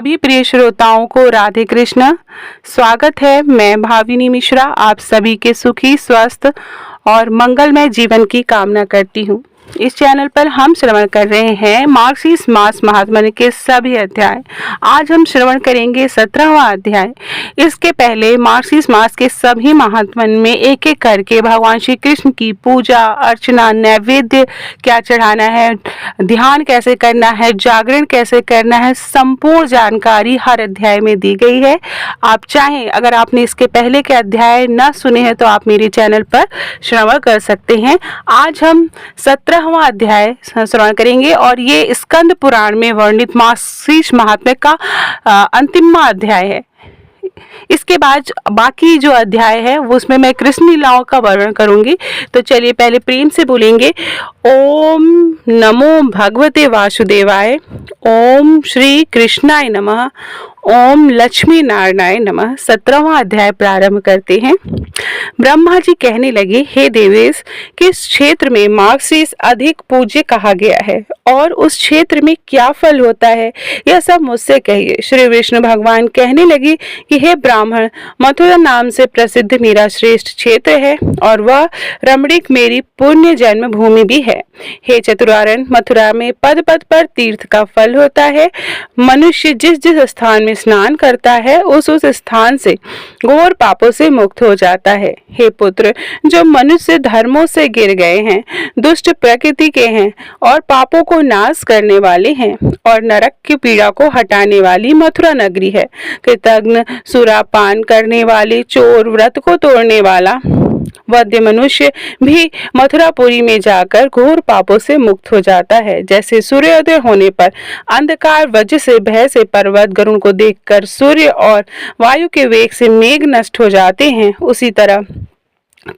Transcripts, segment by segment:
सभी प्रिय श्रोताओं को राधे कृष्ण। स्वागत है। मैं भाविनी मिश्रा आप सभी के सुखी, स्वस्थ और मंगलमय जीवन की कामना करती हूँ। इस चैनल पर हम श्रवण कर रहे हैं मार्गशीर्ष मास महात्म्य के सभी अध्याय। आज हम श्रवण करेंगे 17वां अध्याय। इसके पहले मार्गशीर्ष मास के सभी महात्म्य में एक एक करके भगवान श्री कृष्ण की पूजा अर्चना, नैवेद्य क्या चढ़ाना है, ध्यान कैसे करना है, जागरण कैसे करना है, संपूर्ण जानकारी हर अध्याय में दी गई है। आप चाहें अगर आपने इसके पहले के अध्याय न सुने हैं तो आप मेरे चैनल पर श्रवण कर सकते हैं। आज हम 17वां अध्याय श्रवण करेंगे और ये स्कंद पुराण में वर्णित मार्गशीर्ष महात्म्य का अंतिम अध्याय है। इसके बाद बाकी जो अध्याय है वो उसमें मैं कृष्ण लीलाओं का वर्णन करूंगी। तो चलिए पहले प्रेम से बोलेंगे ओम नमो भगवते वासुदेवाय, ओम श्री कृष्णाय नमः, ओम लक्ष्मी नारायणाय नमः। 17वां अध्याय प्रारंभ करते हैं। ब्रह्मा जी कहने लगे, हे देवेश, किस क्षेत्र में मार्गशीर्ष अधिक पूज्य कहा गया है और उस क्षेत्र में क्या फल होता है, यह सब मुझसे कहिए। श्री विष्णु भगवान कहने लगे कि हे ब्राह्मण, मथुरा नाम से प्रसिद्ध मेरा श्रेष्ठ क्षेत्र है और वह रमणीक मेरी पुण्य जन्म भूमि भी है। हे चतुरानन, मथुरा में पद पद पर तीर्थ का फल होता है। मनुष्य जिस जिस स्थान में स्नान करता है उस स्थान से घोर पापों से मुक्त हो जाता है। हे पुत्र, जो मनुष्य धर्मों से गिर गए हैं, दुष्ट प्रकृति के हैं और पापों को नाश करने वाले हैं और नरक की पीड़ा को हटाने वाली मथुरा नगरी है। कृतघ्न, सुरापान करने वाले, चोर, व्रत को तोड़ने वाला वध्य मनुष्य भी मथुरापुरी में जाकर घोर पापों से मुक्त हो जाता है। जैसे सूर्योदय होने पर अंधकार वज्र से भय से पर्वत गरुड़ को देखकर सूर्य और वायु के वेग से मेघ नष्ट हो जाते हैं, उसी तरह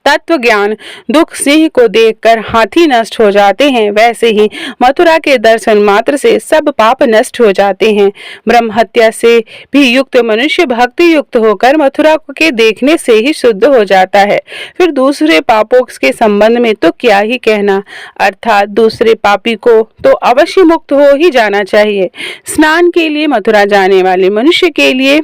तत्व ज्ञान दुख सिंह को देखकर हाथी नष्ट हो जाते हैं, वैसे ही मथुरा के दर्शन मात्र से सब पाप नष्ट हो जाते हैं। ब्रह्म हत्या से भी युक्त मनुष्य भक्ति युक्त होकर मथुरा के देखने से ही शुद्ध हो जाता है। फिर दूसरे पापों के संबंध में तो क्या ही कहना, अर्थात दूसरे पापी को तो अवश्य मुक्त हो ही जाना चाहिए। स्नान के लिए मथुरा जाने वाले मनुष्य के लिए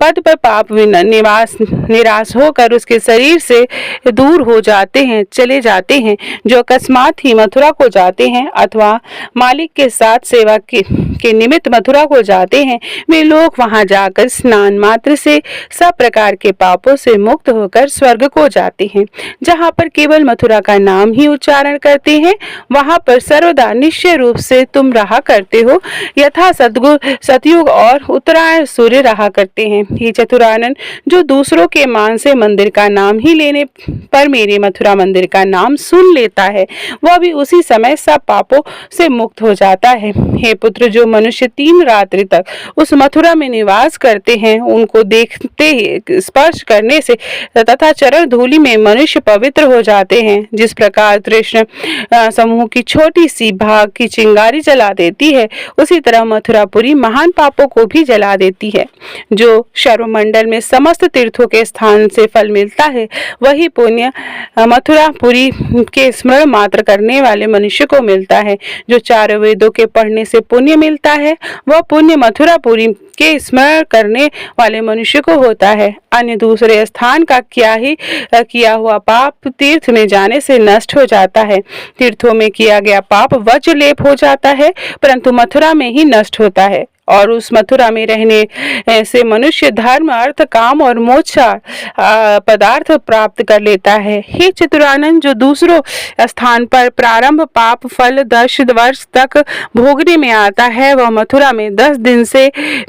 पद पर पाप निराश होकर उसके शरीर से दूर हो जाते हैं, चले जाते हैं। जो अकस्मात ही मथुरा को जाते हैं अथवा मालिक के साथ सेवा के निमित्त मथुरा को जाते हैं, वे लोग वहां जाकर स्नान मात्र से सब प्रकार के पापों से मुक्त होकर स्वर्ग को जाते हैं। जहां पर केवल मथुरा का नाम ही उच्चारण करते हैं, वहां पर सर्वदा निश्चय रूप से तुम रहा करते हो, यथा सतयुग और उत्तरायण सूर्य रहा करते हैं। ये चतुरानन, जो दूसरों के मान से मंदिर का नाम ही लेने पर मेरे मथुरा मंदिर का नाम सुन लेता है, वह भी उसी समय सब पापों से मुक्त हो जाता है। हे पुत्र, जो मनुष्य 3 रात्रि तक उस मथुरा में निवास करते हैं, उनको देखते ही स्पर्श करने से तथा चरण धूलि में मनुष्य पवित्र हो जाते हैं। जिस प्रकार तृष्ण समूह की छोटी सी भाग की चिंगारी जला देती है, उसी तरह मथुरापुरी महान पापों को भी जला देती है। जो शर्वमंडल में समस्त तीर्थों के स्थान से फल मिलता है, वही पुण्य मथुरापुरी के स्मरण मात्र करने वाले मनुष्य को मिलता है। जो 4 वेदों के पढ़ने से पुण्य मिलता है, वह पुण्य मथुरापुरी के स्मरण करने वाले मनुष्य को होता है। अन्य दूसरे स्थान का क्या ही किया हुआ पाप तीर्थ में जाने से नष्ट हो जाता है। तीर्थों में किया गया पाप वज्र लेप हो जाता है, परंतु मथुरा में ही नष्ट होता है और उस मथुरा में रहने से मनुष्य धर्म, अर्थ, काम और मोक्ष पदार्थ प्राप्त कर लेता है। हे चतुरानंद, जो दूसरों स्थान पर प्रारंभ पाप फल 10 वर्ष तक भोगने में आता है, वह मथुरा में 10 दिन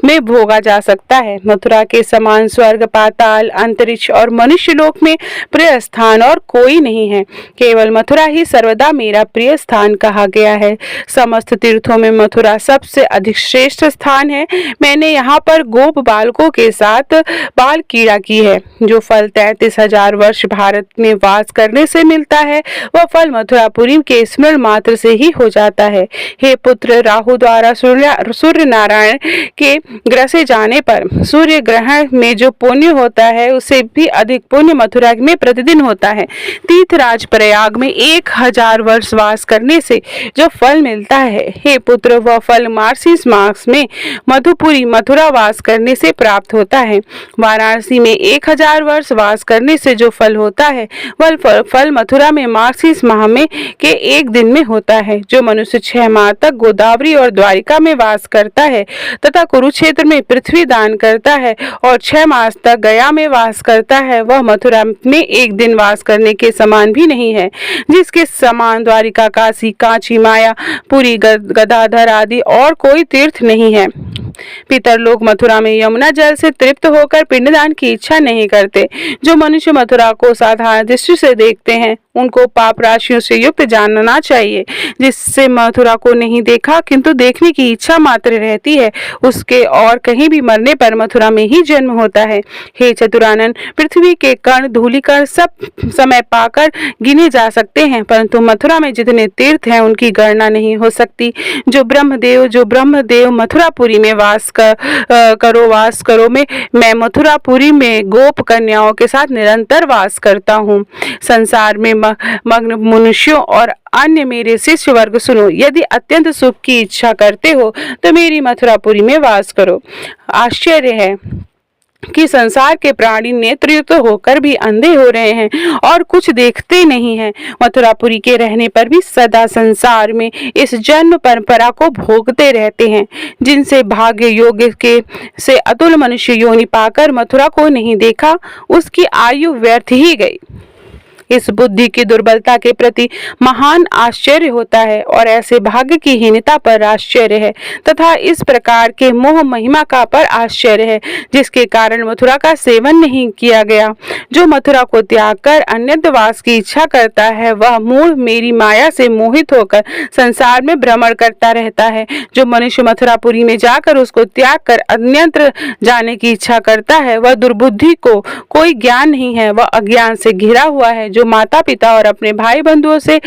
में भोगा जा सकता है। मथुरा के समान स्वर्ग, पाताल, अंतरिक्ष और मनुष्य लोक में प्रिय स्थान और कोई नहीं है। केवल मथुरा ही सर्वदा मेरा प्रिय स्थान कहा गया है। समस्त तीर्थों में मथुरा सबसे अधिक श्रेष्ठ स्थान है। मैंने यहाँ पर गोप बालकों के साथ बाल क्रीड़ा की है। जो फल 33,000 वर्ष भारत में वास करने से मिलता है, वह फल मथुरापुरी के स्मरण मात्र से ही हो जाता है। हे पुत्र, राहु द्वारा सूर्य नारायण के ग्रसे जाने पर सूर्य ग्रहण में जो पुण्य होता है, उससे भी अधिक पुण्य मथुरा में प्रतिदिन होता है। तीर्थराज प्रयाग में 1000 वर्ष वास करने से जो फल मिलता है, हे पुत्र, वह फल मार्गशीर्ष मास में मधुपुरी मथुरा वास करने से प्राप्त होता है। वाराणसी में 1000 वर्ष वास करने से जो फल होता है वह फल मथुरा में मार्गशीर्ष माह में के एक दिन में होता है। जो मनुष्य 6 माह तक गोदावरी और द्वारिका में वास करता है तथा कुरुक्षेत्र में पृथ्वी दान करता है और 6 मास तक गया में वास करता है, वह मथुरा में एक दिन वास करने के समान भी नहीं है। जिसके समान द्वारिका, काशी, कांची, माया, पुरी, गदाधर आदि और कोई तीर्थ नहीं है। पितर लोग मथुरा में यमुना जल से तृप्त होकर पिंडदान की इच्छा नहीं करते। जो मनुष्य मथुरा को साधारण दृष्टि से देखते हैं उनको पाप राशियों से युक्त जानना चाहिए। जिससे मथुरा को नहीं देखा किंतु देखने की इच्छा मात्र रहती है, उसके और कहीं भी मरने पर मथुरा में ही जन्म होता है। हे चतुरानन, पृथ्वी के कण धूलिकण सब समय पाकर गिने जा सकते हैं, परंतु मथुरा में जितने तीर्थ हैं उनकी गणना नहीं हो सकती। जो ब्रह्मदेव मथुरापुरी में वास करो मैं मथुरापुरी में गोप कन्याओं के साथ निरंतर वास करता हूँ। संसार में मग्न मनुष्यों और अन्य मेरे शिष्य वर्ग, सुनो, यदि अत्यंत सुख की इच्छा करते हो तो मेरी मथुरापुरी में वास करो। आश्चर्य है कि संसार के प्राणी नेत्रयुक्त होकर भी अंधे हो रहे हैं और कुछ देखते नहीं हैं। मथुरापुरी के रहने पर भी सदा संसार में इस जन्म परंपरा को भोगते रहते हैं। जिनसे भाग्य योग के से अतुल मनुष्य योनि पाकर मथुरा को नहीं देखा, उसकी आयु व्यर्थ ही गई। इस बुद्धि की दुर्बलता के प्रति महान आश्चर्य होता है और ऐसे भाग्य की हीनता पर आश्चर्य है तथा इस प्रकार के मोह महिमा का पर आश्चर्य है जिसके कारण मथुरा का सेवन नहीं किया गया। जो मथुरा को त्याग कर अन्यत्र वास की इच्छा करता है वह मूढ़ मेरी माया से मोहित होकर संसार में भ्रमण करता रहता है। जो मनुष्य मथुरापुरी में जाकर उसको त्याग कर अन्यत्र जाने की इच्छा करता है वह दुर्बुद्धि को कोई ज्ञान नहीं है, वह अज्ञान से घिरा हुआ है। जो माता पिता और अपने भाई बंधुओं से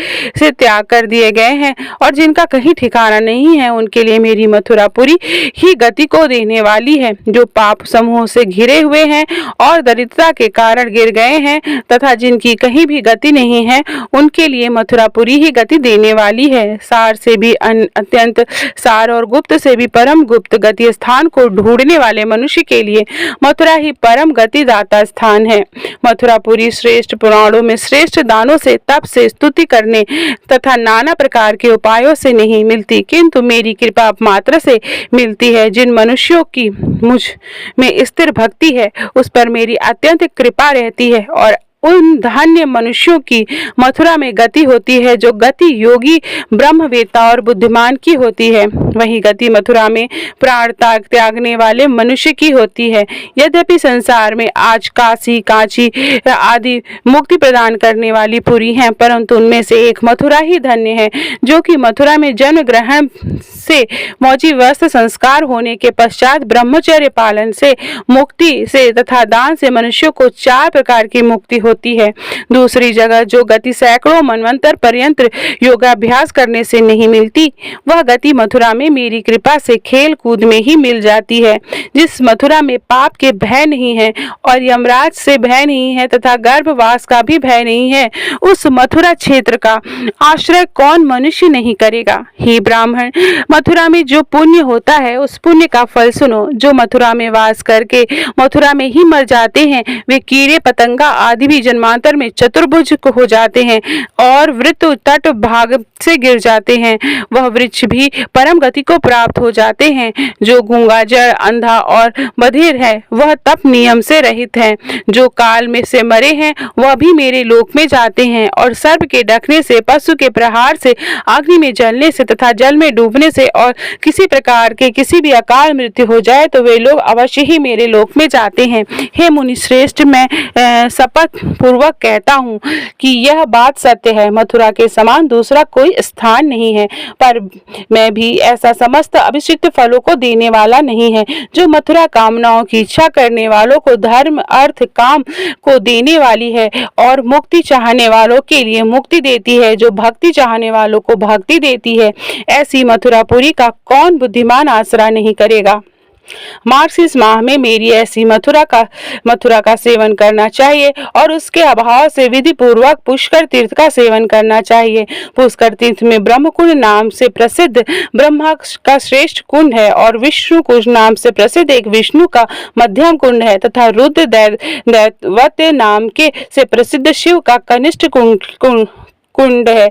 त्याग कर दिए गए हैं और जिनका कहीं ठिकाना नहीं है, उनके लिए मेरी मथुरापुरी ही गति को देने वाली है। जो पाप समूह से घिरे हुए हैं और दरिद्रता के कारण गिर गए हैं तथा जिनकी कहीं भी गति नहीं है, उनके लिए मथुरापुरी ही गति देने वाली है। सार से भी अत्यंत सार और गुप्त से भी परम गुप्त गति स्थान को ढूंढने वाले मनुष्य के लिए मथुरा ही परम गति दाता स्थान है। मथुरापुरी श्रेष्ठ पुराणों में श्रेष्ठ दानों से, तप से, स्तुति करने तथा नाना प्रकार के उपायों से नहीं मिलती, किंतु मेरी कृपा मात्र से मिलती है। जिन मनुष्यों की मुझ में स्थिर भक्ति है उस पर मेरी अत्यंत कृपा रहती है और उन धन्य मनुष्यों की मथुरा में गति होती है जो गति योगी ब्रह्मवेता और बुद्धिमान की होती है। वही गति मथुरा में प्राण त्यागने वाले मनुष्य की होती है। यद्यपि संसार में आज काशी, कांची आदि मुक्ति प्रदान करने वाली पुरी हैं, परंतु उनमें से एक मथुरा ही धन्य है जो कि मथुरा में जन्म ग्रहण से, मौजी वस्त्र संस्कार होने के पश्चात ब्रह्मचर्य पालन से, मुक्ति से तथा दान से मनुष्यों को 4 प्रकार की मुक्ति होती है। दूसरी जगह जो गति सैकड़ों मनवंतर पर्यंत योगाभ्यास करने से नहीं मिलती, वह गति मथुरा में मेरी कृपा से खेल कूद में ही मिल जाती है। जिस मथुरा में पाप के भय नहीं है और यमराज से भय नहीं है तथा गर्भवास का भी भय नहीं है, उस मथुरा क्षेत्र का आश्रय कौन मनुष्य नहीं करेगा। हे ब्राह्मण, मथुरा में जो पुण्य होता है उस पुण्य का फल सुनो। जो मथुरा में वास करके मथुरा में ही मर जाते हैं, वे कीड़े पतंगा आदि भी जन्मांतर में चतुर्भुज हो जाते हैं और वृत्त तट भाग से गिर जाते हैं। वह वृक्ष भी परम गति को प्राप्त हो जाते हैं। जो गूंगा, जड़, अंधा और बधिर है वह तप नियम से रहित है। जो काल में से मरे हैं वह भी मेरे लोक में जाते हैं और सर्प के डकने से, पशु के प्रहार से, अग्नि में जलने से तथा जल में डूबने से और किसी प्रकार के किसी भी अकाल मृत्यु हो जाए तो वे लोग अवश्य ही मेरे लोक में जाते हैं। हे मुनि श्रेष्ठ, मैं शपथ पूर्वक कहता हूँ कि यह बात सत्य है। मथुरा के समान दूसरा कोई स्थान नहीं है, पर मैं भी ऐसा समस्त अभिषिक्त फलों को देने वाला नहीं है। जो मथुरा कामनाओं की इच्छा करने वालों को धर्म, अर्थ, काम को देने वाली है और मुक्ति चाहने वालों के लिए मुक्ति देती है, जो भक्ति चाहने वालों को भक्ति देती है, ऐसी मथुरापुरी का कौन बुद्धिमान आसरा नहीं करेगा। मार्गशीर्ष माह में मेरी ऐसी मथुरा का सेवन करना चाहिए और उसके अभाव से विधि पूर्वक पुष्कर तीर्थ का सेवन करना चाहिए। पुष्कर तीर्थ में ब्रह्मकुंड नाम से प्रसिद्ध ब्रह्मा का श्रेष्ठ कुंड है और विष्णु कुंड नाम से प्रसिद्ध एक विष्णु का मध्यम कुंड है तथा रुद्र दैवत्य नाम के से प्रसिद्ध शिव का कनिष्ठ कुंड है।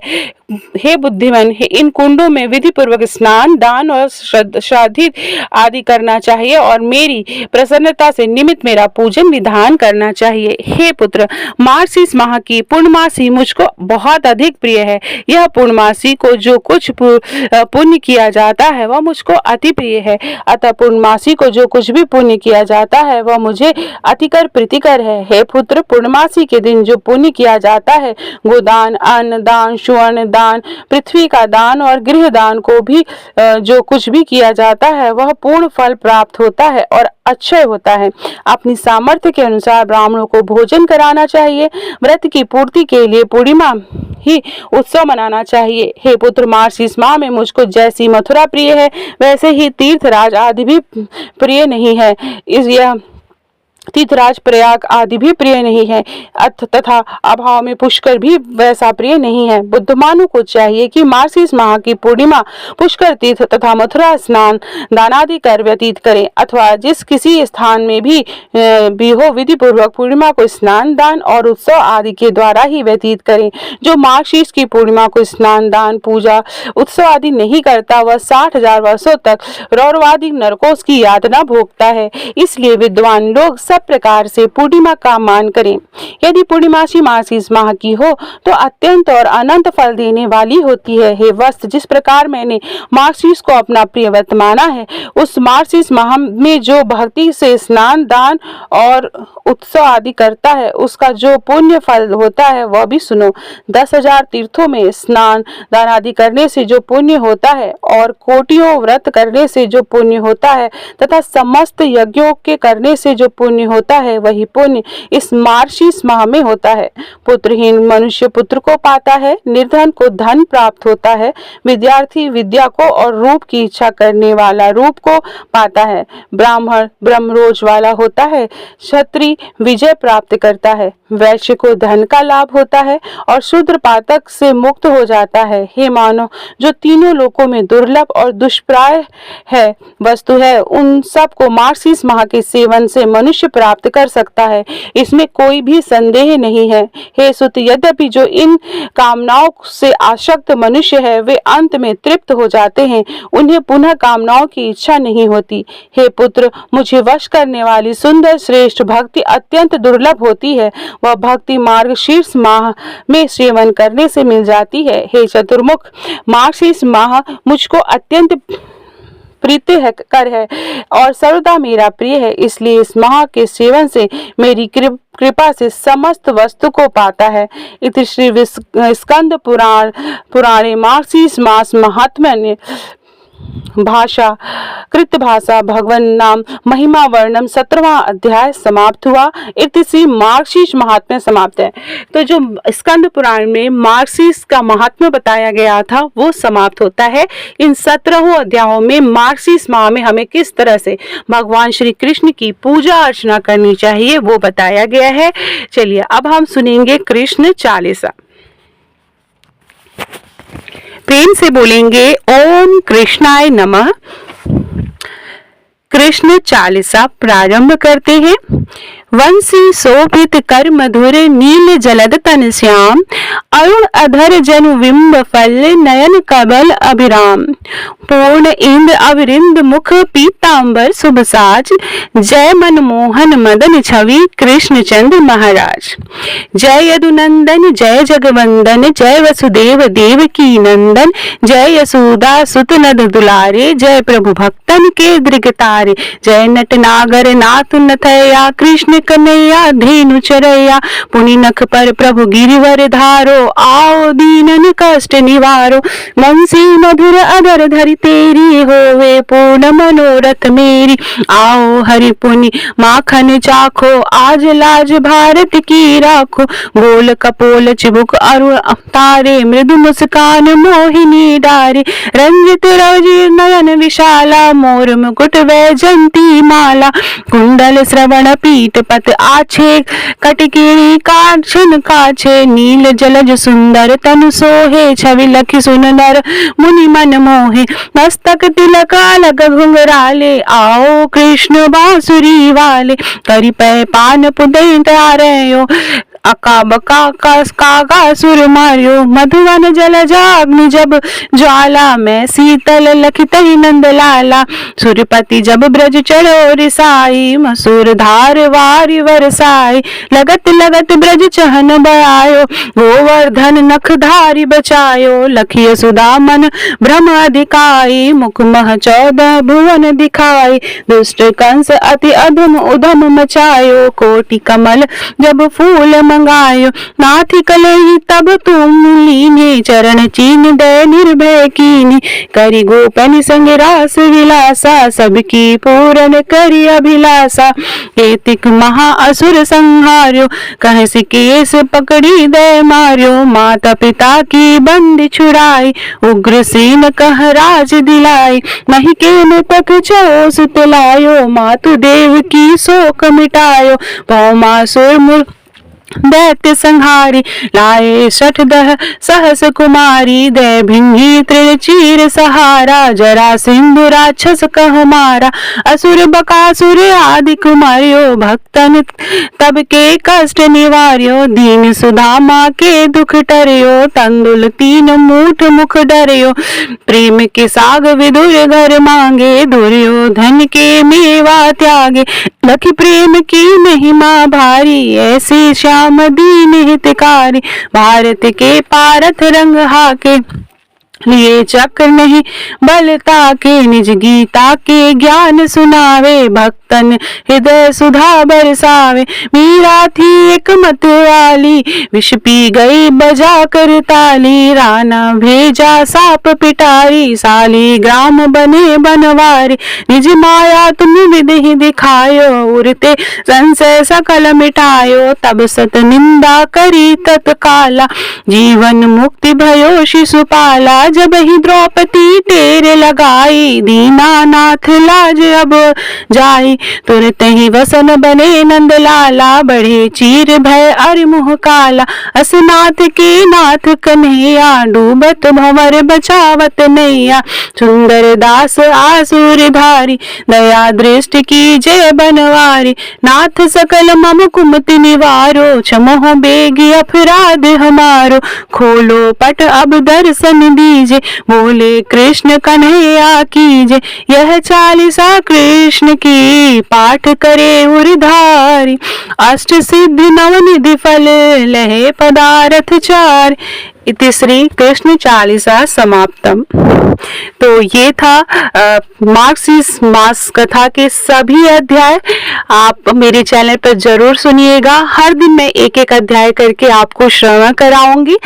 हे बुद्धिमान, इन कुंडों में विधि पूर्वक स्नान, दान और श्राद्ध आदि करना चाहिए और मेरी प्रसन्नता से निमित्त मेरा पूजन विधान करना चाहिए। हे पुत्र, मार्गशीर्ष माह की पूर्णमासी मुझको बहुत अधिक प्रिय है। यह पूर्णमासी को जो कुछ पुण्य किया जाता है वह मुझको अति प्रिय है। अतः पूर्णमासी को जो कुछ भी पुण्य किया जाता है वह मुझे अतिकर प्रीतिकर है। हे पुत्र, पूर्णमासी के दिन जो पुण्य किया जाता है, गोदान, अन्न दान, स्वर्ण दान, पृथ्वी का दान और गृह दान को भी जो कुछ भी किया जाता है वह पूर्ण फल प्राप्त होता है और अक्षय होता है। अपनी सामर्थ्य के अनुसार ब्राह्मणों को भोजन कराना चाहिए। व्रत की पूर्ति के लिए पूर्णिमा ही उत्सव मनाना चाहिए। हे पुत्र, मार्गशीर्ष माह में मुझको जैसी मथुरा प्रिय है वैसे ही तीर्थराज आदि भी प्रिय नहीं है। तीर्थराज प्रयाग आदि भी प्रिय नहीं है तथा अभाव में पुष्कर भी वैसा प्रिय नहीं है। बुद्धिमानों को चाहिए कि मार्गशीर्ष माह की पूर्णिमा पुष्कर तीर्थ तथा मथुरा स्नान दानादि कर व्यतीत करें अथवा जिस किसी स्थान में भी हो विधि पूर्वक पूर्णिमा को स्नान दान और उत्सव आदि के द्वारा ही व्यतीत करें। जो मार्गशीर्ष की पूर्णिमा को स्नान दान पूजा उत्सव आदि नहीं करता वह 60,000 वर्षों तक रौरवादी नरकों की यातना भोगता है। इसलिए विद्वान लोग सब प्रकार से पूर्णिमा का मान करें। यदि पूर्णिमासी मार्गशीर्ष माह की हो तो अत्यंत और अनंत फल देने वाली होती है। हे वत्स, जिस प्रकार मैंने मार्गशीर्ष को अपना प्रिय व्रत माना है, उस मार्गशीर्ष माह में जो भक्ति से स्नान दान और उत्सव आदि करता है उसका जो पुण्य फल होता है वह भी सुनो। 10,000 तीर्थों में स्नान दान आदि करने से जो पुण्य होता है और कोटियों व्रत करने से जो पुण्य होता है तथा समस्त यज्ञों के करने से जो पुण्य होता है वही पुण्य इस मार्गशीर्ष माह में होता है। पुत्रहीन मनुष्य पुत्र को पाता है, निर्धन को धन प्राप्त होता है, विद्यार्थी विद्या को और रूप की इच्छा करने वाला रूप को पाता है, ब्राह्मण ब्रह्मरोज वाला होता है, क्षत्रिय विजय प्राप्त करता है, वैश्य को धन का लाभ होता है और शूद्र पातक से मुक्त हो जाता है। हे मानव, जो तीनों लोकों में दुर्लभ और दुष्प्राय है वस्तु है उन सब को मार्गशीर्ष माह के सेवन से मनुष्य प्राप्त कर सकता है, इसमें कोई भी संदेह नहीं है। हे सुत, यद्यपि जो इन कामनाओं से आसक्त मनुष्य है वे अंत में तृप्त हो जाते हैं, उन्हें पुनः कामनाओं की इच्छा नहीं होती। हे पुत्र, मुझे वश करने वाली सुंदर श्रेष्ठ भक्ति अत्यंत दुर्लभ होती है। वह भक्ति मार्गशीर्ष माह में सेवन करने से मिल जाती है। हे चतुर्मुख, मार्गशीर्ष माह मुझको अत्यंत प्रीतिकर है और सर्वदा मेरा प्रिय है, इसलिए इस माह के सेवन से मेरी कृपा से समस्त वस्तु को पाता है। इति श्री स्कंद पुराणे मार्गशीर्ष मास महात्म्य भाषा कृत भाषा भगवान नाम महिमा वर्णम 17वां अध्याय समाप्त हुआ। इति मार्गशीर्ष महात्म्य समाप्त है। तो जो स्कंद पुराण में मार्गशीर्ष का महात्म्य बताया गया था वो समाप्त होता है। इन 17 अध्यायों में मार्गशीर्ष माह में हमें किस तरह से भगवान श्री कृष्ण की पूजा अर्चना करनी चाहिए वो बताया गया है। चलिए अब हम सुनेंगे कृष्ण चालीसा। प्रेम से बोलेंगे ओम कृष्णाय नमः। कृष्ण चालीसा प्रारंभ करते हैं। वंशी शोभित कर मधुर नील जलद तन श्याम, अरुण अधर जनु बिंब फल नयन कबल अभिराम, पूर्ण इंद्र अविरिंद मुख पीतांबर शुभ साज, जय मनमोहन मदन छवि कृष्ण चंद्र महाराज। जय यदुनंदन जय जगवंदन, जय वसुदेव देवकी नंदन, जय यशोदा सुत नद दुलारे, जय प्रभु भक्तन के दृगतारे, जय नट नागर नाथ नथया, कृष्ण कन्हैया धेनु चरैया, पुनि नख पर प्रभु गिरिवर धारो, आओ दीनन कष्ट निवारो, वंशी मधुर अधर धरि तेरी, होवे पूर्ण मनोरथ मेरी, आओ हरि पुनि माखन चाखो, आज लाज भारत की राखो, गोल कपोल चिबुक अरुण तारे, मृदु मुस्कान मोहिनी डारे, रंजित रवि नयन विशाला, मोर मुकुट वै वैजयंती माला, कुंडल श्रवण पीठ पत आछे, कटकिणी कांचन काछे, नील जलज सुंदर तनु सोहे, छवि लखि सुंदर मुनि मन मोहे, मस्तक तिलक अलग घुंघराले, आओ कृष्ण बांसुरी वाले, करि पै पान पुदै तारयो, अका बका कागा सुर मार्यो, मधुवन जल जाग्नि जब ज्वाला, मैं शीतल लखितहि नंद लाला, सुरपति जब ब्रज चढ़ो रिसाई, मसूर धार वारि वरसाई, लगत लगत ब्रज चहन बयायो, गोवर्धन नख धारी बचायो, लखिय सुदामन भ्रम अधिकाई, मुख मह 14 भुवन दिखाई, दुष्ट कंस अति अधम उधम मचायो, कोटि कमल जब फूल मंगायो, नाथि कलहि तब तुम लीने, चरण चीन दे निर्भय कीनी, करि गोपन संग रास विलासा, सबकी पूरन करि अभिलाषा, एतिक महा असुर संहार्यो, कहसि केस पकड़ी दे मार्यो, माता पिता की बंदी छुड़ाई, उग्रसेन कह राज दिलाई, महिकेन तक चोस तुलायो, मातु देव की शोक मिटायो, भौमासुर मूर्ख दैत्य संहारी, लाए 60 सहस कुमारी, दे भिंगी तृण चीर सहारा, जरा सिंधु राक्षस कह मारा, असुर बकासुर आदि कुमारियो, भक्तन तब के कष्ट निवार्यो, दीन सुदामा के दुख टर्यो, तंदुल 3 मूठ मुख डर्यो, प्रेम के साग विदुर घर मांगे, दुर्योधन के मेवा त्यागे, लखि प्रेम की महिमा भारी, ऐसी श्याम दीन हितकारी, भारत के पारथ रंग हाके, लिए चक्र नहीं बलता के, निज गीता के ज्ञान सुनावे, भक्तन हृदय सुधा बरसावे, मीरा थी एक मत वाली, विष पी गई बजा कर ताली, राना भेजा साप पिटारी, साली ग्राम बने बनवारी, निज माया तुम विधि दिखायो, उरते संशय सकल मिटायो, तब सत निंदा करी तत्काला, जीवन मुक्ति भयो शिशुपाला, जब ही द्रौपदी टेर लगाई, दीनानाथ लाज अब जाई, तुरत ही वसन बने नंद लाला, बढ़े चीर भय अरि मुह काला, असनाथ के नाथ कन्हैया, डूबत भंवर बचावत नैया, सुंदर दास आसुर धारी, दया दृष्टि की जय बनवारी, नाथ सकल मम कुमति निवारो, क्षमो बेगी अपराध हमारो, खोलो पट अब दर्शन दीजे, बोले कृष्ण कन्हैया कीजे, यह 40 कृष्ण की पाठ करे उरधारी, अष्ट सिद्धि नवनिधि फल लहे पदारथ 4, इति श्री कृष्ण 40 समाप्तम। तो ये था मार्क्सिस्ट मास कथा के सभी अध्याय। आप मेरे चैनल पर जरूर सुनिएगा, हर दिन मैं एक एक अध्याय करके आपको श्रवण कराऊंगी।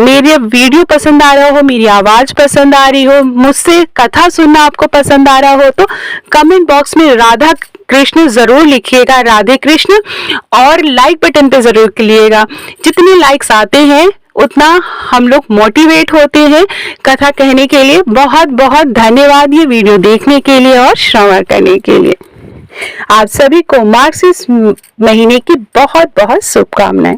मेरे वीडियो पसंद आ रहा हो, मेरी आवाज पसंद आ रही हो, मुझसे कथा सुनना आपको पसंद आ रहा हो, तो कमेंट बॉक्स में राधा कृष्ण जरूर लिखिएगा, राधे कृष्ण, और लाइक बटन पे जरूर क्लिकिएगा। जितने लाइक्स आते हैं उतना हम लोग मोटिवेट होते हैं कथा कहने के लिए। बहुत बहुत धन्यवाद ये वीडियो देखने के लिए और श्रवण करने के लिए। आप सभी को मार्क्सिस्ट महीने की बहुत बहुत शुभकामनाएं।